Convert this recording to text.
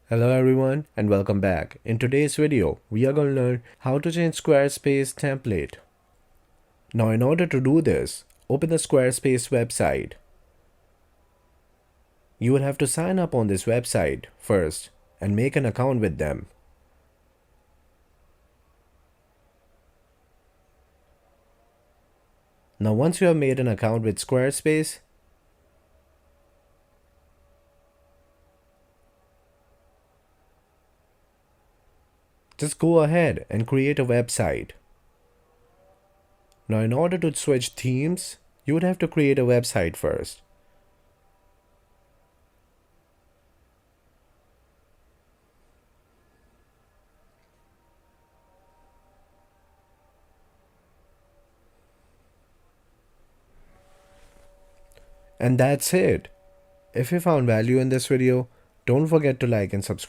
Hello everyone and welcome back. In today's video, we are going to learn how to change Squarespace template. Now in order to do this, open the Squarespace website. You will have to sign up on this website first and make an account with them. Now once you have made an account with Squarespace, just go ahead and create a website. Now in order to switch themes, you would have to create a website first. And that's it. If you found value in this video, don't forget to like and subscribe.